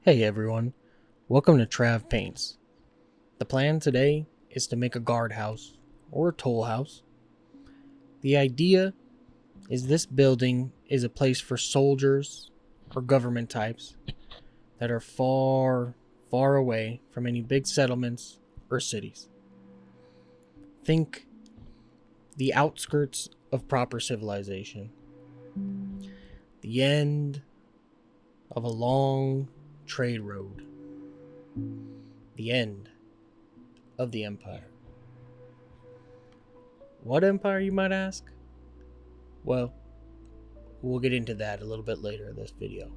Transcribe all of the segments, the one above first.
Hey everyone, welcome to Trav Paints. The plan today is to make a guardhouse or a toll house. The idea is this building is a place for soldiers or government types that are far, far away from any big settlements or cities. Think the outskirts of proper civilization, the end of a long trade road, the end of the empire. What empire, you might ask? Well, we'll get into that a little bit later in this video.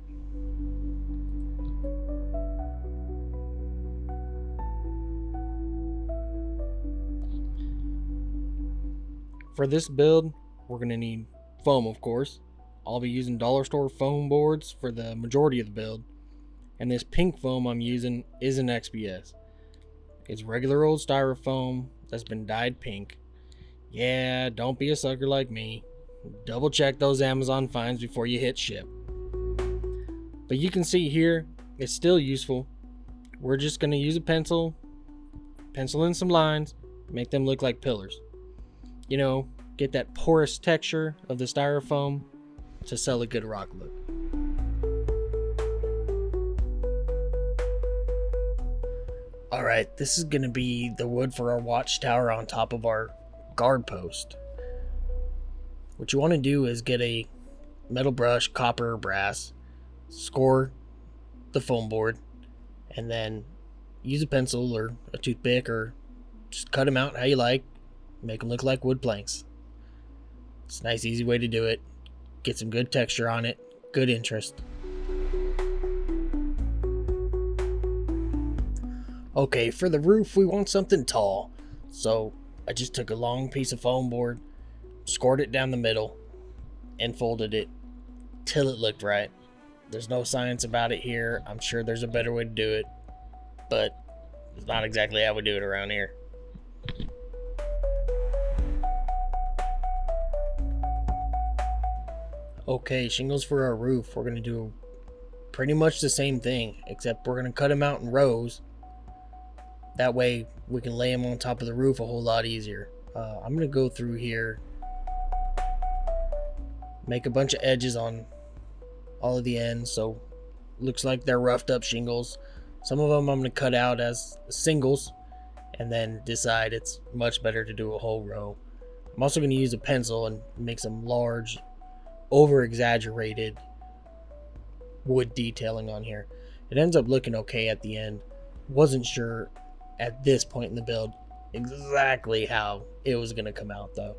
For this build, we're going to need foam, of course. I'll be using dollar store foam boards for the majority of the build. And this pink foam I'm using isn't XPS. It's regular old styrofoam that's been dyed pink. Yeah, don't be a sucker like me. Double check those Amazon finds before you hit ship. But you can see here, it's still useful. We're just going to use a pencil in some lines, make them look like pillars. You know, get that porous texture of the styrofoam to sell a good rock look. Alright, this is going to be the wood for our watchtower on top of our guard post. What you want to do is get a metal brush, copper or brass, score the foam board, and then use a pencil or a toothpick or just cut them out how you like. Make them look like wood planks. It's a nice, easy way to do it. Get some good texture on it, good interest. Okay, for the roof, we want something tall. So I just took a long piece of foam board, scored it down the middle, and folded it till it looked right. There's no science about it here. I'm sure there's a better way to do it, but it's not exactly how we do it around here. Okay, shingles for our roof. We're going to do pretty much the same thing, except we're going to cut them out in rows. That way we can lay them on top of the roof a whole lot easier. I'm going to go through here, make a bunch of edges on all of the ends, so looks like they're roughed up shingles. Some of them I'm going to cut out as singles and then decide it's much better to do a whole row. I'm also going to use a pencil and make some large, over-exaggerated wood detailing on here. It ends up looking okay at the end. Wasn't sure at this point in the build exactly how it was going to come out though.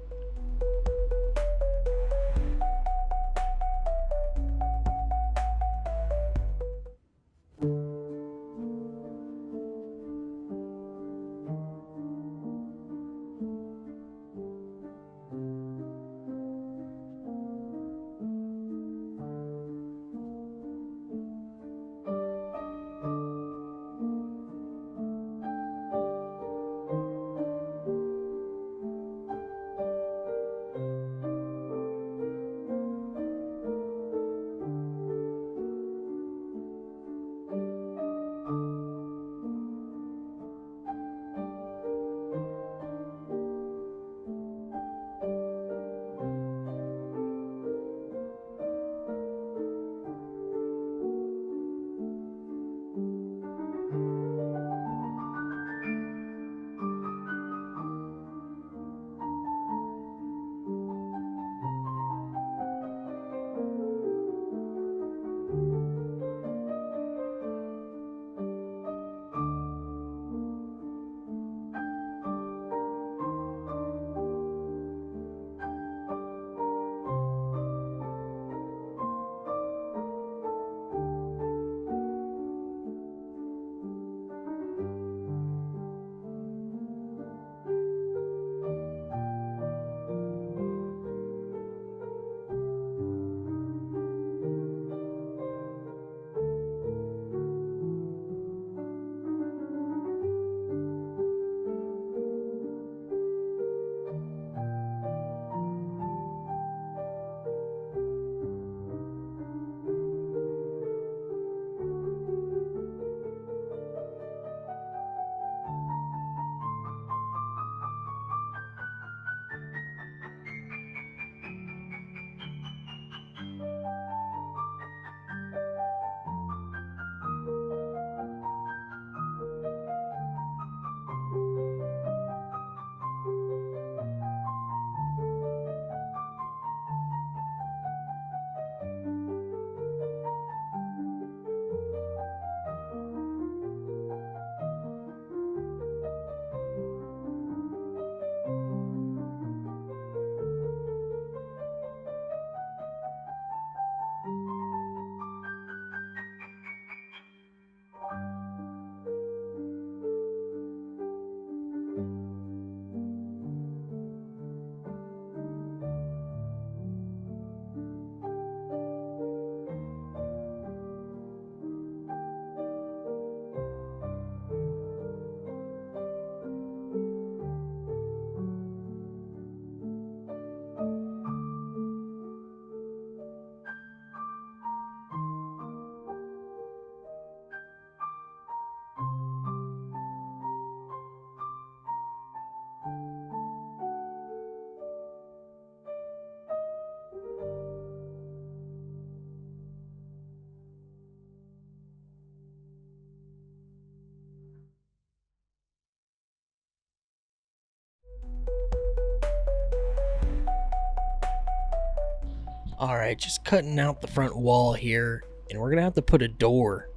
Alright, just cutting out the front wall here, and we're gonna have to put a door.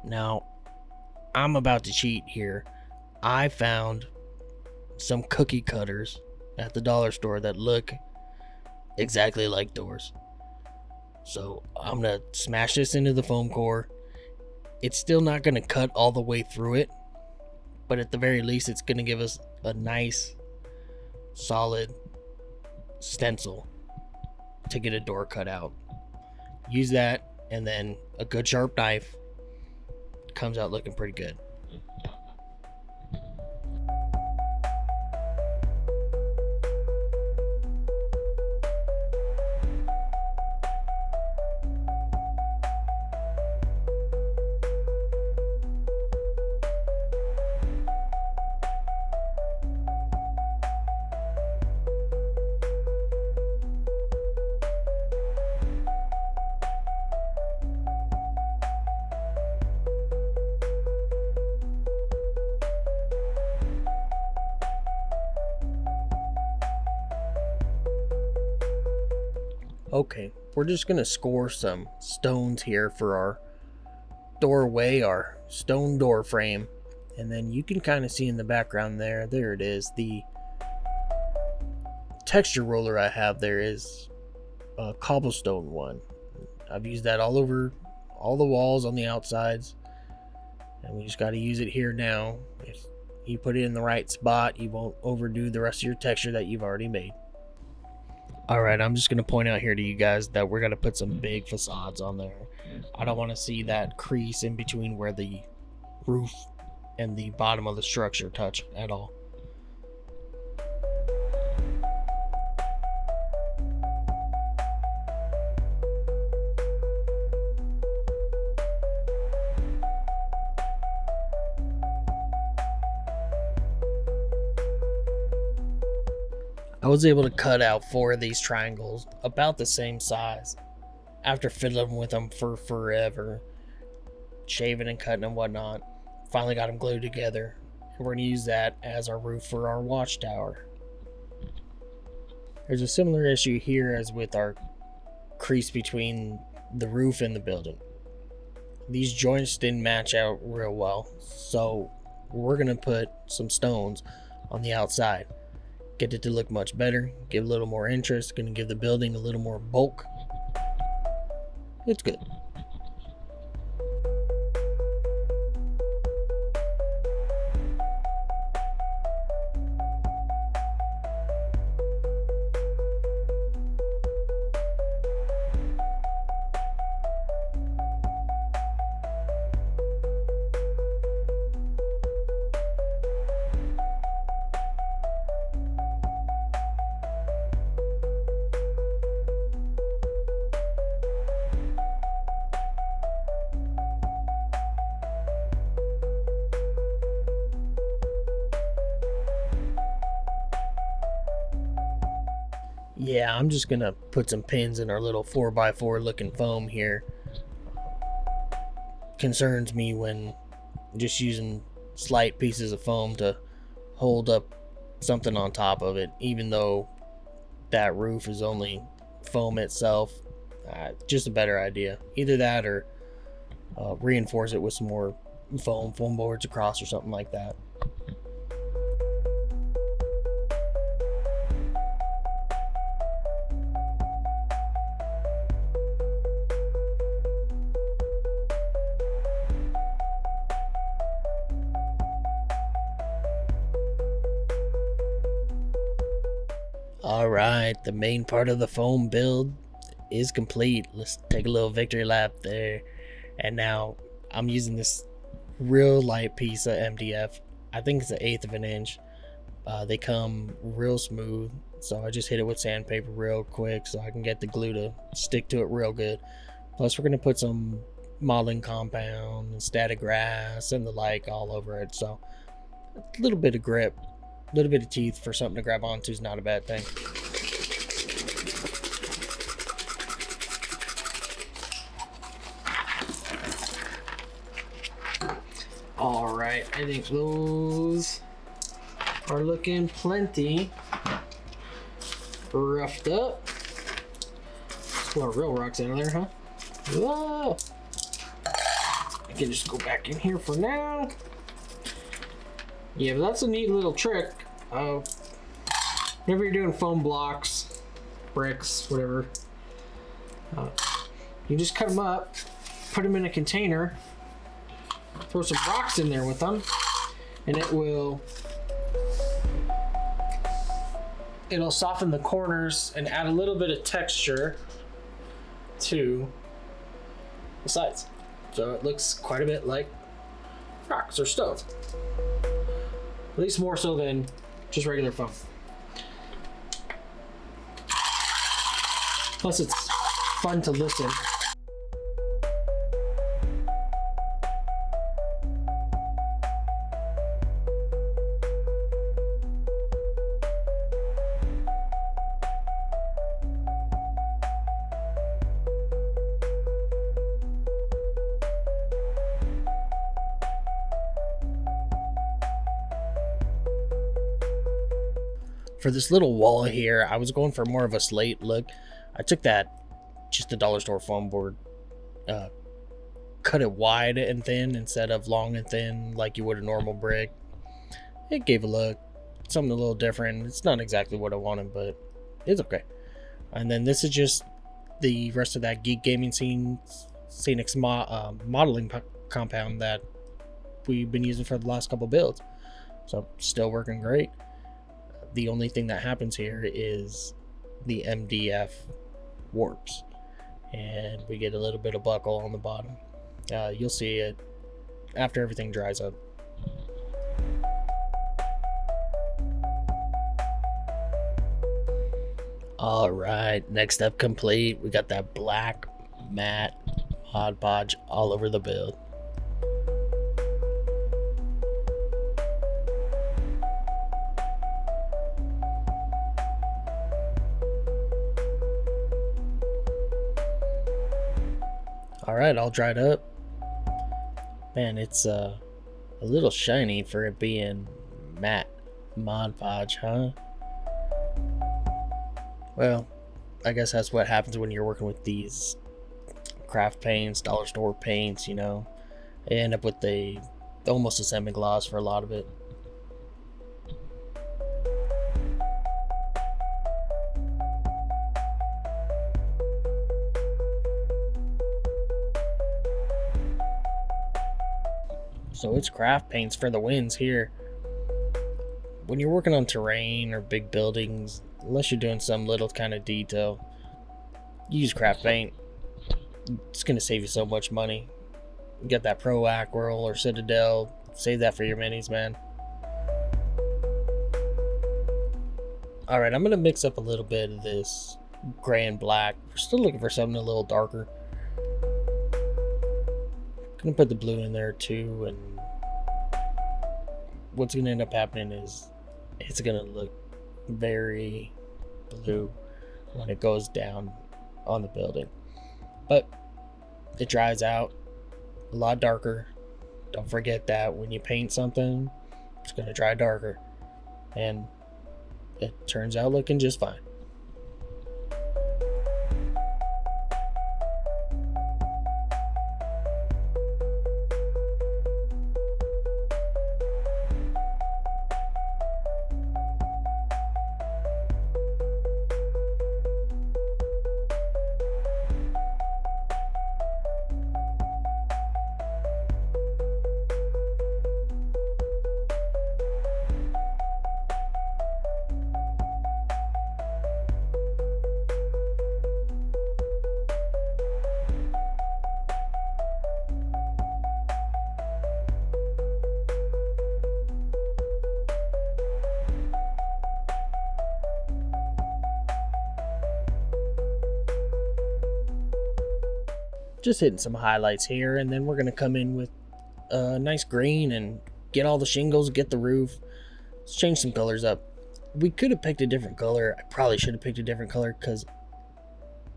Now, I'm about to cheat here. I found some cookie cutters at the dollar store that look exactly like doors. So I'm gonna smash this into the foam core. It's still not gonna cut all the way through it, but at the very least it's gonna give us a nice solid stencil to get a door cut out. Use that, and then a good sharp knife. Comes out looking pretty good. Okay, we're just gonna score some stones here for our doorway, our stone door frame, and then you can kind of see in the background there it is. The texture roller I have there is a cobblestone one. I've used that all over all the walls on the outsides, and we just got to use it here now. If you put it in the right spot, you won't overdo the rest of your texture that you've already made. Alright, I'm just going to point out here to you guys that we're going to put some big facades on there. I don't want to see that crease in between where the roof and the bottom of the structure touch at all. I was able to cut out 4 of these triangles about the same size after fiddling with them for forever, shaving and cutting and whatnot. Finally got them glued together, and we're going to use that as our roof for our watchtower. There's a similar issue here as with our crease between the roof and the building. These joints didn't match out real well, so we're going to put some stones on the outside. Get it to look much better, give a little more interest, gonna give the building a little more bulk. It's good. Yeah, I'm just gonna put some pins in our little 4x4 looking foam here. Concerns me when just using slight pieces of foam to hold up something on top of it, even though that roof is only foam itself. Just a better idea. Either that or reinforce it with some more foam boards across or something like that. Alright, the main part of the foam build is complete. Let's take a little victory lap there. And now I'm using this real light piece of MDF. I think it's 1/8 of an inch. They come real smooth, so I just hit it with sandpaper real quick so I can get the glue to stick to it real good. Plus we're going to put some modeling compound and static grass and the like all over it, so a little bit of grip, a little bit of teeth for something to grab onto is not a bad thing. Alright, I think those are looking plenty roughed up. Pull our real rocks out of there, huh? Whoa! I can just go back in here for now. Yeah, but that's a neat little trick. Whenever you're doing foam blocks, bricks, whatever, you just cut them up, put them in a container, throw some rocks in there with them, and it'll soften the corners and add a little bit of texture to the sides. So it looks quite a bit like rocks or stone. At least more so than just regular foam. Plus it's fun to listen. For this little wall here, I was going for more of a slate look. I took just the dollar store foam board, cut it wide and thin instead of long and thin like you would a normal brick. It gave a look, something a little different. It's not exactly what I wanted, but it's okay. And then this is just the rest of that Geek Gaming Scenics modeling compound that we've been using for the last couple builds. So still working great. The only thing that happens here is the MDF warps, and we get a little bit of buckle on the bottom. You'll see it after everything dries up. All right, next step complete. We got that black matte Mod Podge all over the build. Alright, all dried up. Man, it's a little shiny for it being matte Mod Podge, huh? Well, I guess that's what happens when you're working with these craft paints, dollar store paints, you know. You end up with almost a semi-gloss for a lot of it. So it's craft paints for the wins here. When you're working on terrain or big buildings, unless you're doing some little kind of detail, use craft paint. It's going to save you so much money. You got that Pro Aquarel or Citadel, save that for your minis, man. Alright, I'm going to mix up a little bit of this gray and black. We're still looking for something a little darker. Gonna put the blue in there too, and what's gonna end up happening is it's gonna look very blue when it goes down on the building, but it dries out a lot darker. Don't forget that when you paint something, it's gonna dry darker, and it turns out looking just fine. Just hitting some highlights here, and then we're going to come in with a nice green and get all the shingles, get the roof. Let's change some colors up. We could have picked a different color. I probably should have picked a different color because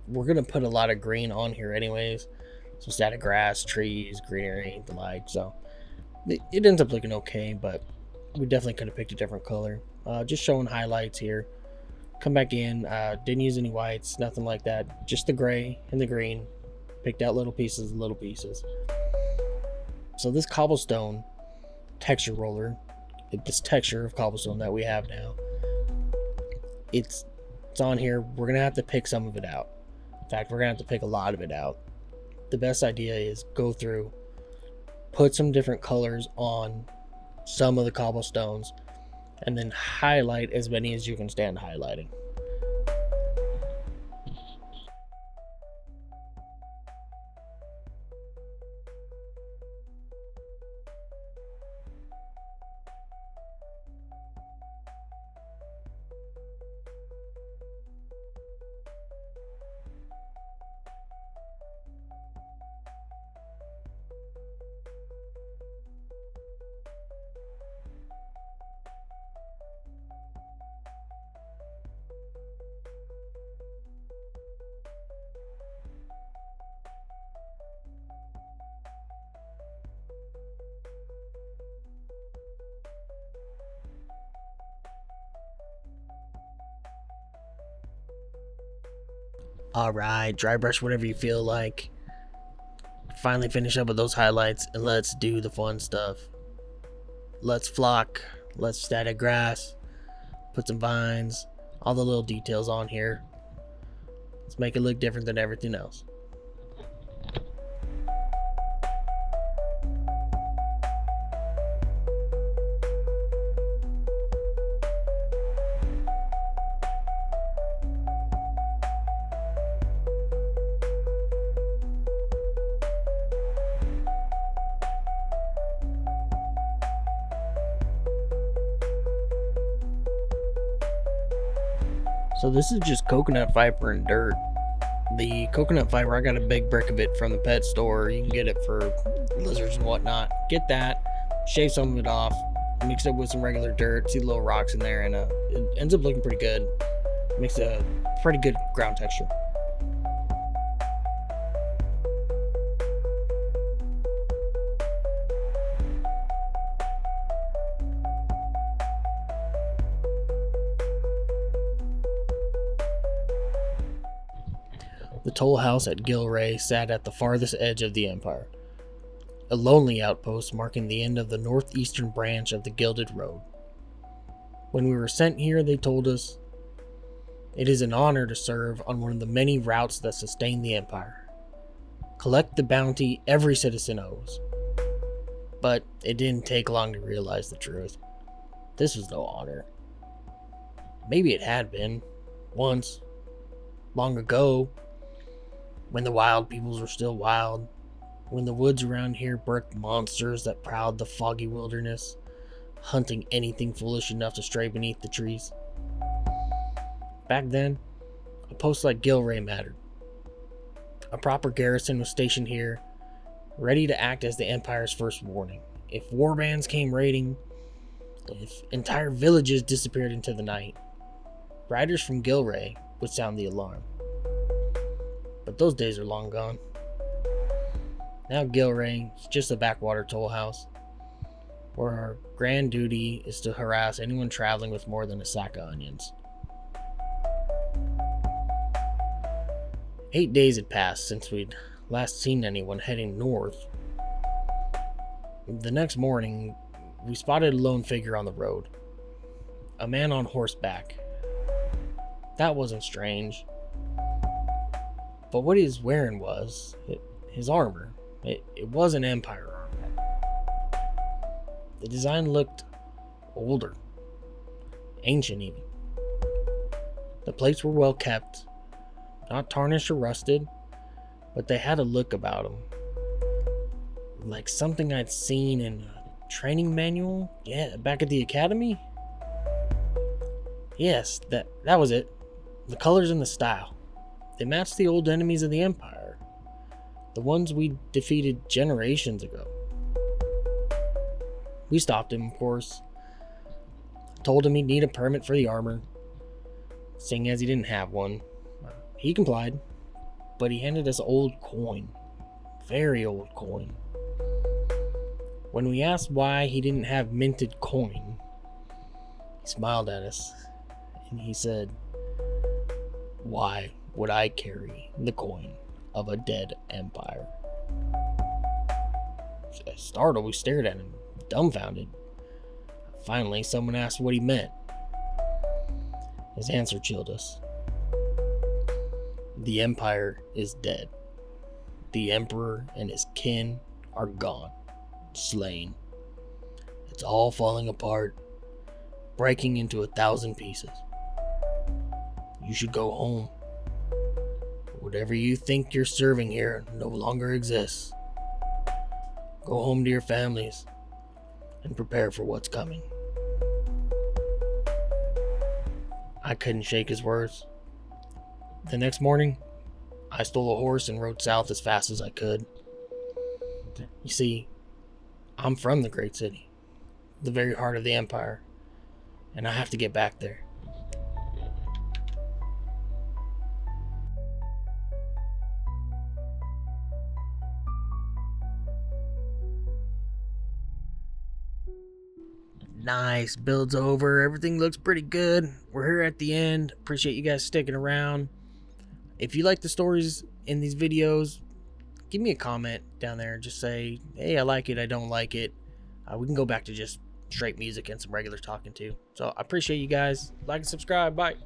we're going to put a lot of green on here anyways. So it's out of grass, trees, greenery, the like. So it ends up looking okay, but we definitely could have picked a different color. Just showing highlights here. Come back in, didn't use any whites, nothing like that. Just the gray and the green. Picked out little pieces. So this cobblestone texture roller, this texture of cobblestone that we have now, it's on here. We're gonna have to pick some of it out. In fact, we're gonna have to pick a lot of it out. The best idea is go through, put some different colors on some of the cobblestones, and then highlight as many as you can stand highlighting. Alright, dry brush whatever you feel like. Finally finish up with those highlights and let's do the fun stuff. Let's flock, let's static grass, put some vines, all the little details on here. Let's make it look different than everything else. So this is just coconut fiber and dirt. The coconut fiber, I got a big brick of it from the pet store. You can get it for lizards and whatnot. Get that, shave some of it off, mix it with some regular dirt, see the little rocks in there, and it ends up looking pretty good. Makes a pretty good ground texture. The toll house at Gilray sat at the farthest edge of the empire, a lonely outpost marking the end of the northeastern branch of the Gilded Road. When we were sent here, they told us, "It is an honor to serve on one of the many routes that sustain the empire. Collect the bounty every citizen owes." But it didn't take long to realize the truth. This was no honor. Maybe it had been, once, long ago, when the wild peoples were still wild, when the woods around here birthed monsters that prowled the foggy wilderness, hunting anything foolish enough to stray beneath the trees. Back then, a post like Gilray mattered. A proper garrison was stationed here, ready to act as the Empire's first warning. If warbands came raiding, if entire villages disappeared into the night, riders from Gilray would sound the alarm. But those days are long gone. Now Gilray is just a backwater toll house, where our grand duty is to harass anyone traveling with more than a sack of onions. 8 days had passed since we'd last seen anyone heading north. The next morning, we spotted a lone figure on the road. A man on horseback. That wasn't strange. But what he was wearing was his armor. It was an Empire armor. The design looked older, ancient even. The plates were well kept, not tarnished or rusted, but they had a look about them, like something I'd seen in a training manual. Yeah, back at the academy. Yes, that was it. The colors and the style. They matched the old enemies of the Empire, the ones we defeated generations ago. We stopped him, of course, told him he'd need a permit for the armor, seeing as he didn't have one. He complied, but he handed us old coin, very old coin. When we asked why he didn't have minted coin, he smiled at us, and he said, Why would I carry the coin of a dead empire? Startled, we stared at him, dumbfounded. Finally, someone asked what he meant. His answer chilled us. The empire is dead. The emperor and his kin are gone, slain. It's all falling apart, breaking into 1,000 pieces. You should go home. Whatever you think you're serving here no longer exists. Go home to your families and prepare for what's coming. I couldn't shake his words. The next morning, I stole a horse and rode south as fast as I could. You see, I'm from the great city, the very heart of the empire, and I have to get back there. Nice, build's over, everything looks pretty good. We're here at the end. Appreciate you guys sticking around. If you like the stories in these videos, give me a comment down there and just say, hey, I like it, I don't like it. We can go back to just straight music and some regular talking too. So I appreciate you guys. Like and subscribe. Bye.